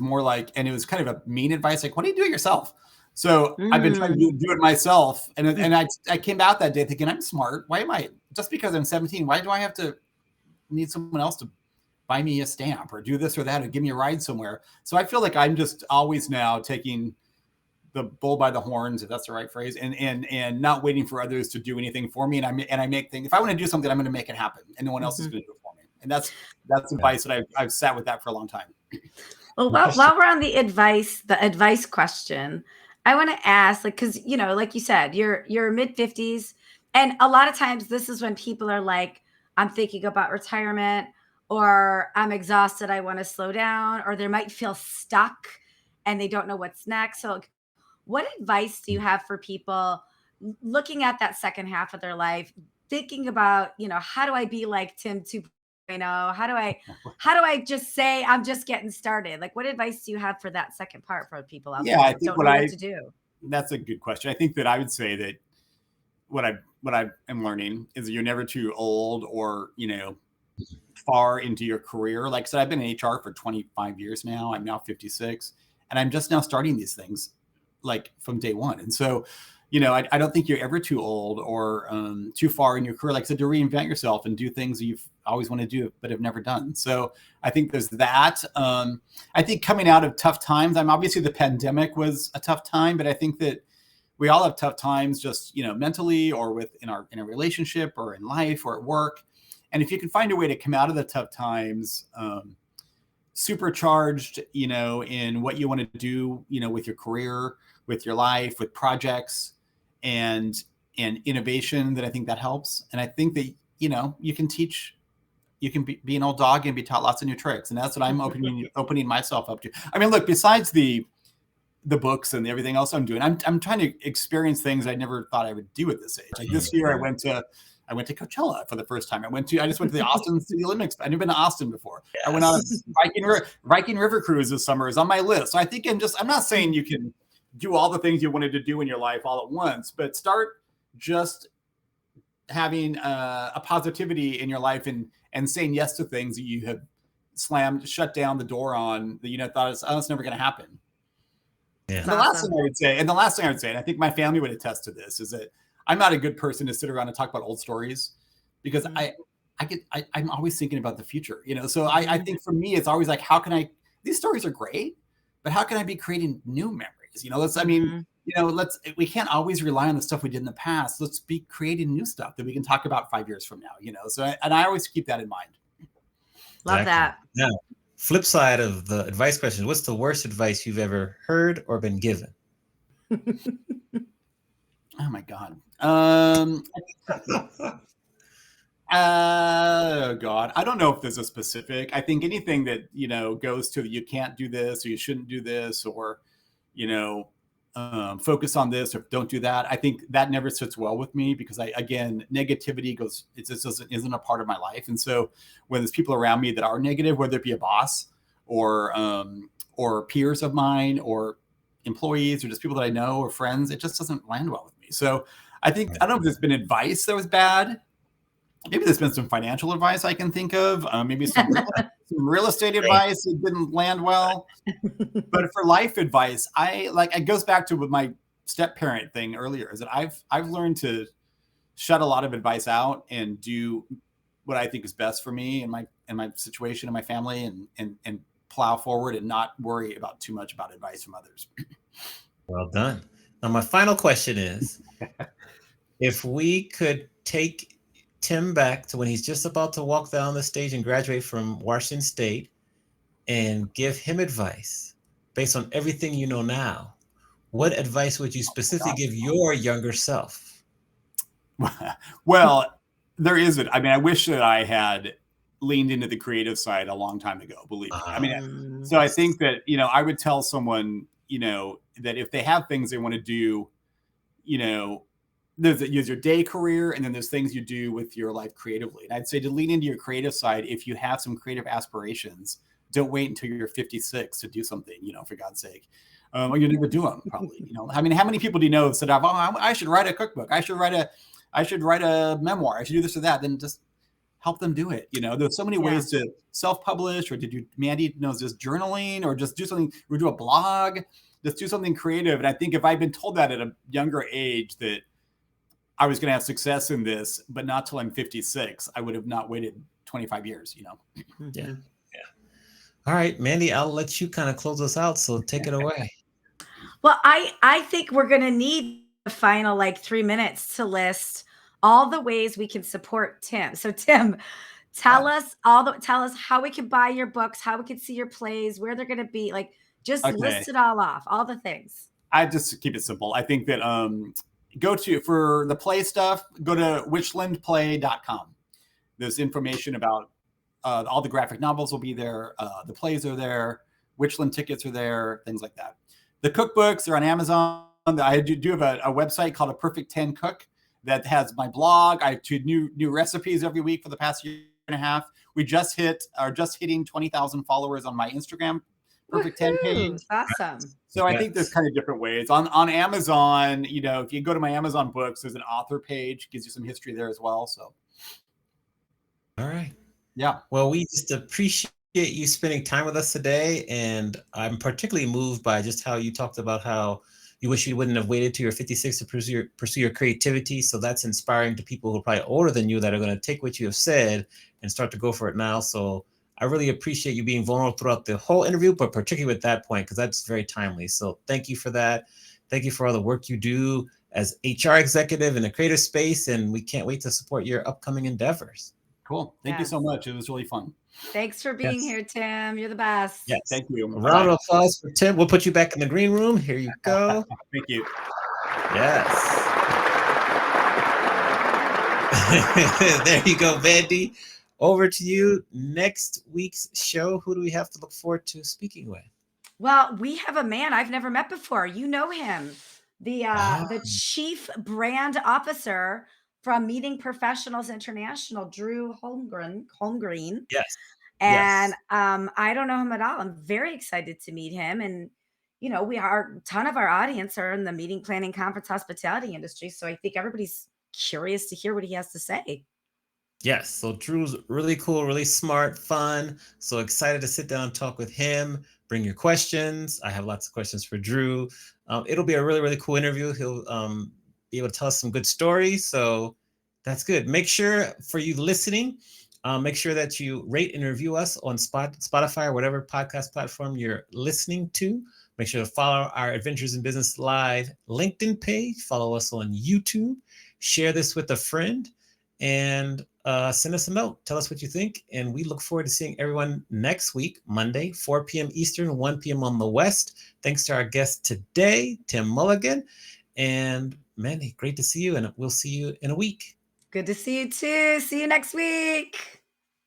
more like, and it was kind of a mean advice. Like, why don't you do it yourself? So I've been trying to do it myself. And I came out that day thinking, I'm smart. Why am I, just because I'm 17, why do I have to need someone else to buy me a stamp or do this or that or give me a ride somewhere? So I feel like I'm just always now taking the bull by the horns, if that's the right phrase, and not waiting for others to do anything for me. And I make things, if I want to do something, I'm going to make it happen, and no one else is going to do it for me. And that's advice that I've sat with that for a long time. Well, while we're on the advice question, I want to ask, like, because, like you said, you're mid 50s. And a lot of times this is when people are like, I'm thinking about retirement, or I'm exhausted, I want to slow down, or they might feel stuck and they don't know what's next. So what advice do you have for people looking at that second half of their life, thinking about, how do I be like Tim 2.0? How do I just say I'm just getting started? Like, what advice do you have for that second part for people out there I that think don't know what to do? That's a good question. I think that I would say that what I am learning is that you're never too old or, far into your career. Like I said, I've been in HR for 25 years now. I'm now 56, and I'm just now starting these things like from day one. And so, I don't think you're ever too old or too far in your career, like I said, to reinvent yourself and do things you've always wanted to do but have never done. So I think there's that. I think coming out of tough times, obviously the pandemic was a tough time, but I think that we all have tough times just, mentally or in a relationship or in life or at work. And if you can find a way to come out of the tough times, supercharged, in what you want to do, with your career, with your life, with projects and innovation, then I think that helps. And I think that, you can be an old dog and be taught lots of new tricks. And that's what I'm opening myself up to. I mean, look, besides the books and everything else I'm doing, I'm trying to experience things I never thought I would do at this age. Like this year I went to Coachella for the first time. I just went to the Austin City Olympics. I've never been to Austin before. Yes. I went on a Viking River cruise this summer is on my list. So I think I'm not saying you can do all the things you wanted to do in your life all at once, but start just having a positivity in your life and saying yes to things that you have shut down the door on that thought it's never going to happen. Yeah. And the last thing I would say, and I think my family would attest to this, is that I'm not a good person to sit around and talk about old stories, because I'm always thinking about the future, So I think for me, it's always like, these stories are great, but how can I be creating new memories? We can't always rely on the stuff we did in the past. Let's be creating new stuff that we can talk about 5 years from now, So, and I always keep that in mind. Love that. Yeah. Flip side of the advice question, what's the worst advice you've ever heard or been given? Oh my God. Oh God. I don't know if there's a specific. I think anything that, goes to you can't do this or you shouldn't do this or, focus on this or don't do that. I think that never sits well with me because negativity isn't a part of my life. And so when there's people around me that are negative, whether it be a boss or peers of mine or employees or just people that I know or friends, it just doesn't land well with me. So I think, I don't know if there's been advice that was bad. Maybe there's been some financial advice I can think of. Maybe some real estate advice that didn't land well. But for life advice, it goes back to my step parent thing earlier, is that I've learned to shut a lot of advice out and do what I think is best for me and my situation and my family and plow forward and not worry about too much about advice from others. Well done. Now, my final question is, if we could take Tim back to when he's just about to walk down the stage and graduate from Washington State and give him advice, based on everything you know now, what advice would you specifically give your younger self? Well, there isn't. I mean, I wish that I had leaned into the creative side a long time ago, believe me. I mean, so I think that, I would tell someone, that if they have things they want to do, there's your day career, and then there's things you do with your life creatively. And I'd say to lean into your creative side, if you have some creative aspirations, don't wait until you're 56 to do something, for God's sake. Or you never do them, probably. I mean, how many people do you know that said, I should write a cookbook. I should write a memoir. I should do this or that. Then just help them do it. There's so many ways to self-publish, or to do, Mandy knows, just journaling, or just do something, or do a blog, just do something creative. And I think if I'd been told that at a younger age, that I was going to have success in this, but not till I'm 56, I would have not waited 25 years, Yeah. All right, Mandy, I'll let you kind of close us out. So take it away. Well, I think we're going to need the final 3 minutes to list all the ways we can support Tim. So Tim, tell us how we can buy your books, how we can see your plays, where they're going to be. Just list it all off, all the things. I just keep it simple. I think that for the play stuff, go to witchlandplay.com. There's information about all the graphic novels will be there. The plays are there. Witchland tickets are there, things like that. The cookbooks are on Amazon. I do have a website called A Perfect 10 Cook that has my blog. I do new recipes every week for the past year and a half. We just hitting 20,000 followers on my Instagram Perfect 10 page. Awesome. So I think there's kind of different ways. On Amazon, if you go to my Amazon books, there's an author page, gives you some history there as well. So. All right. Yeah. Well, we just appreciate you spending time with us today. And I'm particularly moved by just how you talked about how you wish you wouldn't have waited till you're 56 to pursue your creativity. So that's inspiring to people who are probably older than you that are going to take what you have said and start to go for it now. So I really appreciate you being vulnerable throughout the whole interview, but particularly with that point, because that's very timely. So thank you for that. Thank you for all the work you do as HR executive in the creative space. And we can't wait to support your upcoming endeavors. Cool. Thank you so much. It was really fun. Thanks for being here, Tim. You're the best. Yes. Thank you. A round of applause for Tim. We'll put you back in the green room. Here you go. Thank you. Yes. There you go, Mandy. Over to you. Next week's show, who do we have to look forward to speaking with? Well, we have a man I've never met before. You know him, the chief brand officer from Meeting Professionals International, Drew Holmgreen. Yes. And I don't know him at all. I'm very excited to meet him. And, a ton of our audience are in the meeting planning, conference, hospitality industry. So I think everybody's curious to hear what he has to say. Yes. So Drew's really cool, really smart, fun. So excited to sit down and talk with him. Bring your questions. I have lots of questions for Drew. It'll be a really, really cool interview. He'll be able to tell us some good stories. So that's good. Make sure, for you listening, make sure that you rate and review us on Spotify or whatever podcast platform you're listening to. Make sure to follow our Adventures in Business Live LinkedIn page. Follow us on YouTube. Share this with a friend. And send us a note. Tell us what you think. And we look forward to seeing everyone next week, Monday, 4 p.m. Eastern, 1 p.m. on the West. Thanks to our guest today, Tim Mulligan. And Mandy, great to see you. And we'll see you in a week. Good to see you too. See you next week.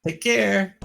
Take care.